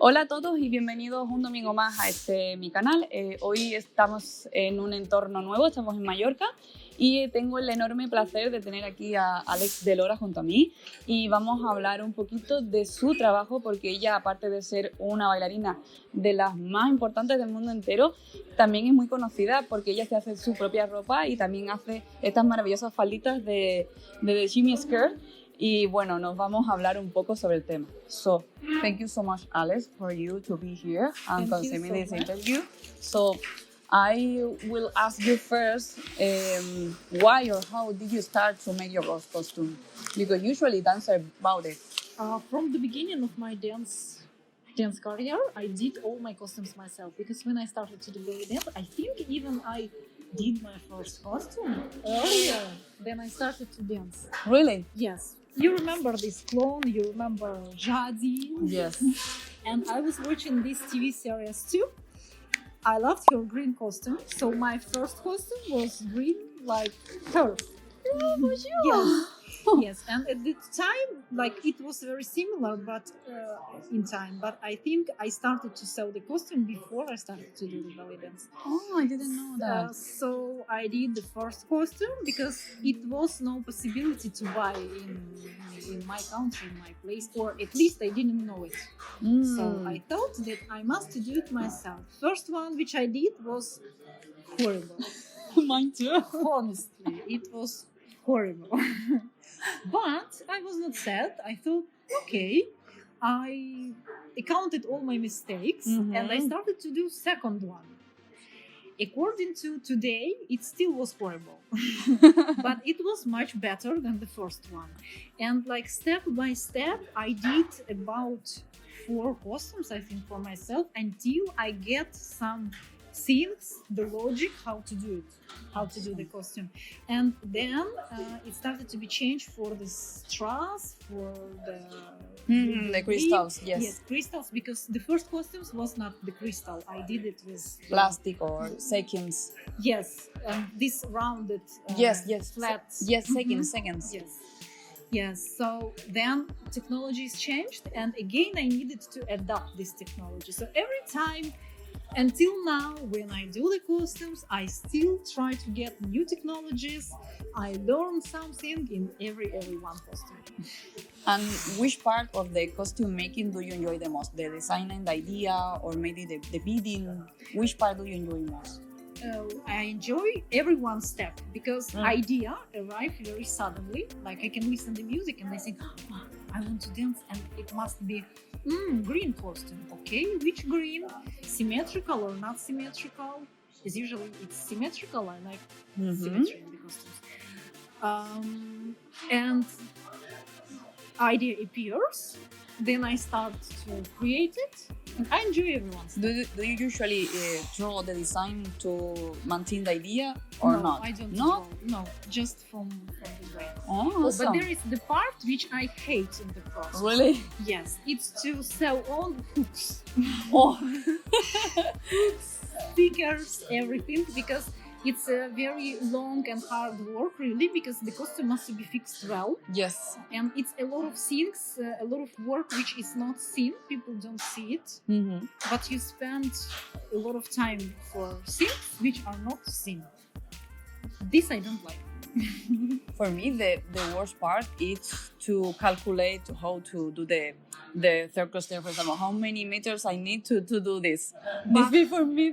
Hola a todos y bienvenidos un domingo más a mi canal. Hoy estamos en un entorno nuevo, estamos en Mallorca y tengo el enorme placer de tener aquí a Alex DeLora junto a mí y vamos a hablar un poquito de su trabajo porque ella, aparte de ser una bailarina de las más importantes del mundo entero, también es muy conocida porque ella se hace su propia ropa y también hace estas maravillosas falditas de shimmy skirt. Y bueno, nos vamos a hablar un poco sobre el tema. So, thank you so much, Alex, for you to be here and consuming this interview. So, I will ask you first, why or how did you start to make your costume? Because usually dancers about it. From the beginning of my dance career, I did all my costumes myself. Because when I started to do belly dance, I think even I did my first costume earlier than I started to dance. Really? Yes. You remember this clone, you remember Jadi. Yes. And I was watching this TV series too. I loved her green costume, so my first costume was green like her. Oh, sure. Yes. Yes, and at the time, like it was very similar, but in time. But I think I started to sew the costume before I started to do the belly dance. Oh, I didn't know that. So I did the first costume because it was no possibility to buy in my country, in my place, or at least I didn't know it. So I thought that I must do it myself. First one which I did was horrible. Mine too. Honestly, it was horrible. But I was not sad. I thought, okay, I counted all my mistakes and I started to do second one. According to today, it still was horrible, but it was much better than the first one. And like step by step, I did about 4 costumes, I think, for myself until I get some things, the logic, how to do it, how to do the costume. And then it started to be changed for the strass, for the crystals, yes. Yes, crystals, because the first costumes was not the crystal. I did it with Plastic or seconds. Yes, this rounded Yes, flat. Yes, seconds. Yes. Yes, so then technologies changed and again I needed to adapt this technology. So every time until now, when I do the costumes, I still try to get new technologies. I learn something in every one costume. And which part of the costume making do you enjoy the most? The designing, the idea, or maybe the beading? Which part do you enjoy most? I enjoy every one step because idea arrive very suddenly. Like I can listen to music and I think, oh, I want to dance and it must be green costume. Okay, which green? Symmetrical or not symmetrical? Because usually it's symmetrical. I like symmetry in the costumes. And idea appears, then I start to create it. And I enjoy everyone's. Do you usually draw the design to maintain the idea or no, not? I don't no? draw. No, just from the brain. Oh, awesome. But there is the part which I hate in the process. Really? Yes, it's to sew on hooks. Oh. Hooks, stickers, everything, because it's a very long and hard work, really, because the costume must be fixed well. Yes. And it's a lot of things, a lot of work which is not seen. People don't see it. But you spend a lot of time for things which are not seen. This I don't like. For me, the worst part is to calculate how to do the third cluster, for example, how many meters I need to do this. This is for me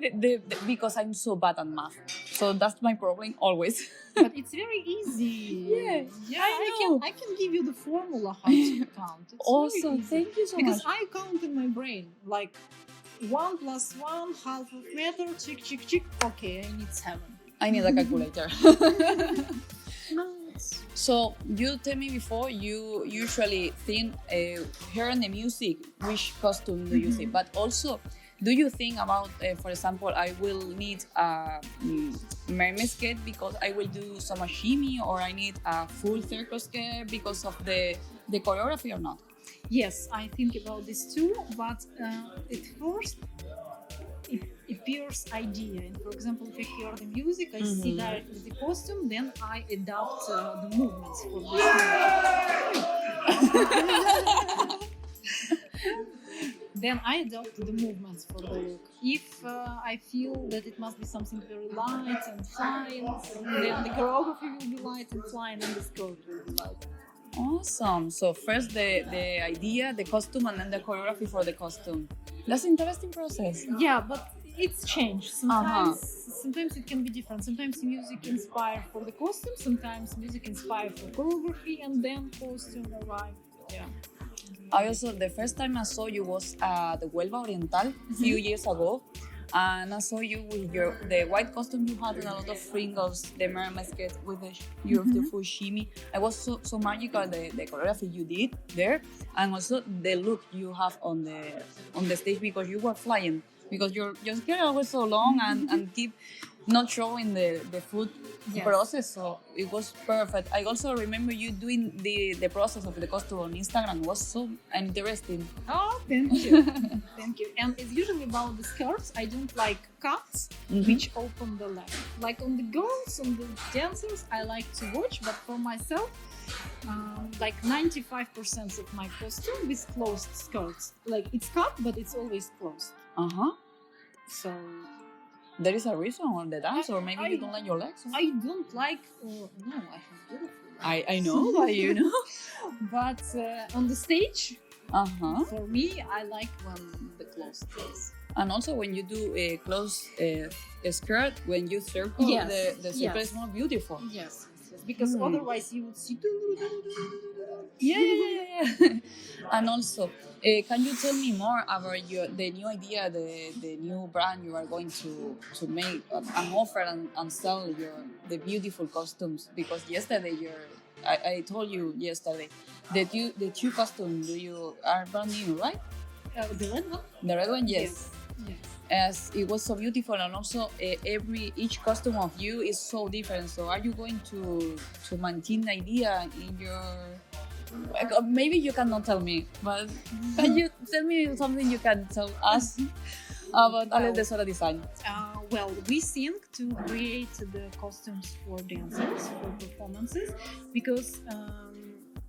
because I'm so bad at math. So that's my problem always. But it's very easy. Yeah, I I can give you the formula how to count. It's awesome, thank you so because much. I count in my brain like 1 + 1, half of meter, chick. Okay, I need 7. I need a calculator. No. So you tell me before you usually think hearing the music, which costume do you think? But also, do you think about, for example, I will need a mermaid skirt because I will do some shimmy, or I need a full circle skirt because of the choreography or not? Yes, I think about this too, but at first it appears idea. And for example, if I hear the music, I see directly the costume, then I adapt the movements for this movement. then I adopt the movements for the look. If I feel that it must be something very light and fine, then the choreography will be light and fine, and the skirt will be light. Awesome. So first the idea, the costume, and then the choreography for the costume. That's an interesting process. Yeah, but it's changed. Sometimes it can be different. Sometimes music inspired for the costume, sometimes music inspired for choreography, and then costume arrived. Yeah. I also, the first time I saw you was at the Huelva Oriental a few years ago, and I saw you with the white costume you had and a lot of fringles, the mermaid skirt with the beautiful shimmy. It was so magical, the choreography you did there, and also the look you have on the stage, because you were flying, because your skirt was so long and keep not showing the foot process, so it was perfect. I also remember you doing the process of the costume on Instagram. It was so interesting. Oh, thank you. Thank you. And it's usually about the skirts. I don't like cuts which open the leg. Like on the girls, on the dancers, I like to watch, but for myself, like 95% of my costume with closed skirts. Like it's cut, but it's always closed. So there is a reason on the dance, or maybe you don't like your legs? I don't like. No, I have beautiful legs. I know, but you know. But on the stage, for me, I like when the closed is. And also when you do a closed skirt, when you circle, the circle is more beautiful. Yes. Because otherwise you would see. Yeah. And also, can you tell me more about the new idea, the new brand you are going to make and offer and sell the beautiful costumes? Because yesterday I told you yesterday that the two costumes are brand new, right? The red one. The red one, yes. Yes. As it was so beautiful, and also each costume of you is so different. So are you going to maintain the idea in your? Maybe you cannot tell me, but can you tell me something you can tell us about Alex DeLora design? Well, we think to create the costumes for dancers, for performances, because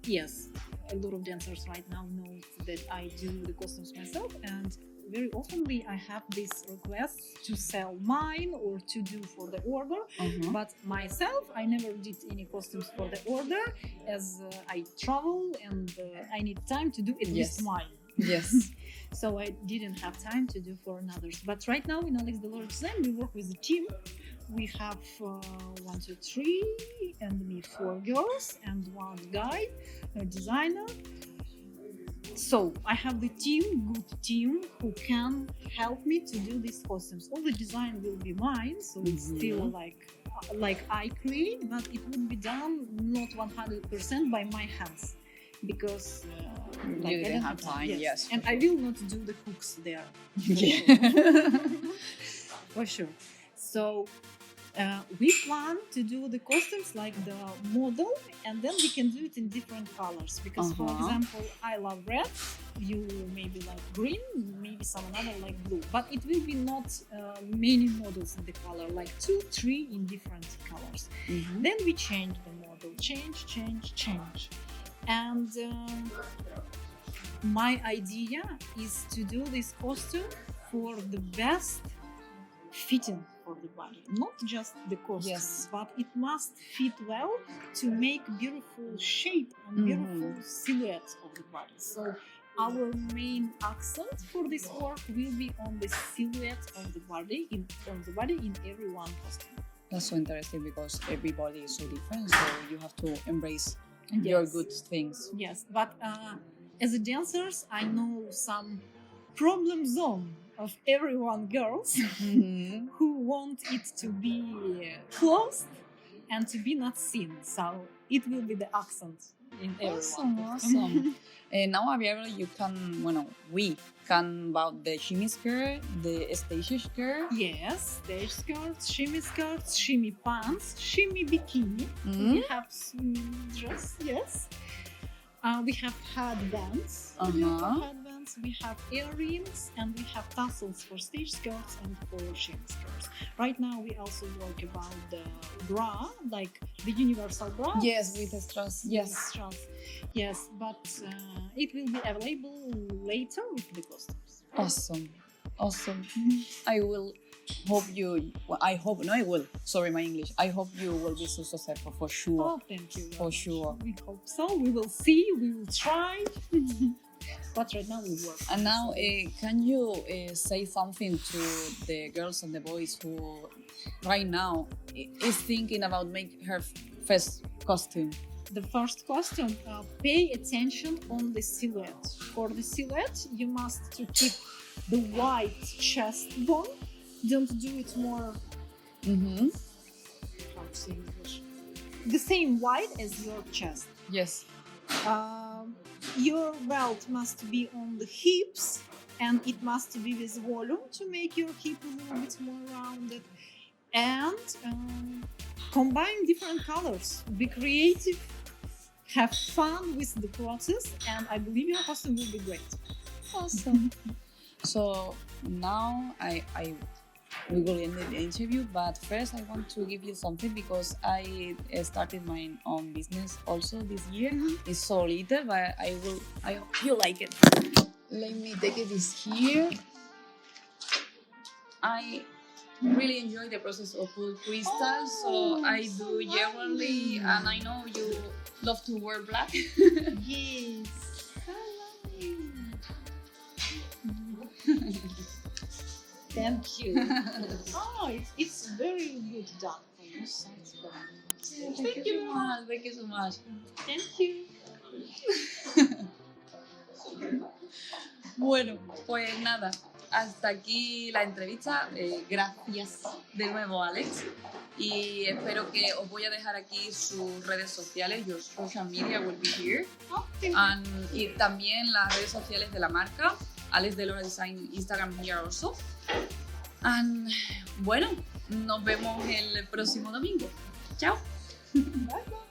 yes, a lot of dancers right now know that I do the costumes myself, and very oftenly I have this request to sell mine or to do for the order, but myself I never did any costumes for the order, as I travel and I need time to do at least mine. Yes. So I didn't have time to do for others. But right now in Alex DeLora Design we work with a team. We have 1, 2, 3 and me 4 girls and 1 guy, a designer. So I have the good team who can help me to do these costumes. All the design will be mine, so it's still like I create, but it would be done not 100% by my hands, because you didn't have time. Yes. And I will not do the hooks there. For sure. So we plan to do the costumes like the model, and then we can do it in different colors, because for example I love red, you maybe like green, maybe some another like blue, but it will be not many models in the color, like 2, 3 in different colors. Then we change the model, change, and my idea is to do this costume for the best fitting for the body, not just the costume, but it must fit well to make beautiful shape and beautiful silhouette of the body. So our main accent for this work will be on the silhouette of the body in every one costume. That's so interesting, because everybody is so different, so you have to embrace your good things. Yes, but as a dancers, I know some problem zone of everyone girls who want it to be closed and to be not seen. So it will be the accent in everyone. Awesome. And now we can about the shimmy skirt, the stage skirt. Yes, stage skirts, shimmy pants, shimmy bikini. We have dress, yes. We have headbands. and we have earrings, and we have tassels for stage skirts and for sham skirts. Right now we also work about the bra, like the universal bra. Yes, with the strass. Yes. Strass. Yes, but it will be available later with the costumes. Awesome. I will hope you. Well, I hope. No, I will. Sorry, my English. I hope you will be so successful for sure. Oh, thank you. For sure. We hope so. We will see. We will try. But right now we work. And now, can you say something to the girls and the boys who, right now, is thinking about making her first costume? The first costume, pay attention on the silhouette. For the silhouette, you must to keep the white chest bone. Don't do it more. Mm-hmm. How to say English? The same white as your chest. Yes. Your belt must be on the hips, and it must be with volume to make your hip a little bit more rounded. And combine different colors. Be creative. Have fun with the process, and I believe your costume will be great. Awesome. So now we will end the interview, but first I want to give you something because I started my own business also this year. Mm-hmm. It's so little, but I hope you like it. Let me take this here. I really enjoy the process of put crystals, so I do yearly, and I know you love to wear black. Yes. Thank you. It's very good done from your side. Thank you so much. Thank you so much. Thank you. Bueno, pues nada, hasta aquí la entrevista. Gracias de nuevo, Alex. Y espero que os voy a dejar aquí sus redes sociales. Your social media will be here. Y también las redes sociales de la marca. Alex DeLora Design Instagram here also. And bueno, nos vemos el próximo domingo. Chao. Bye bye.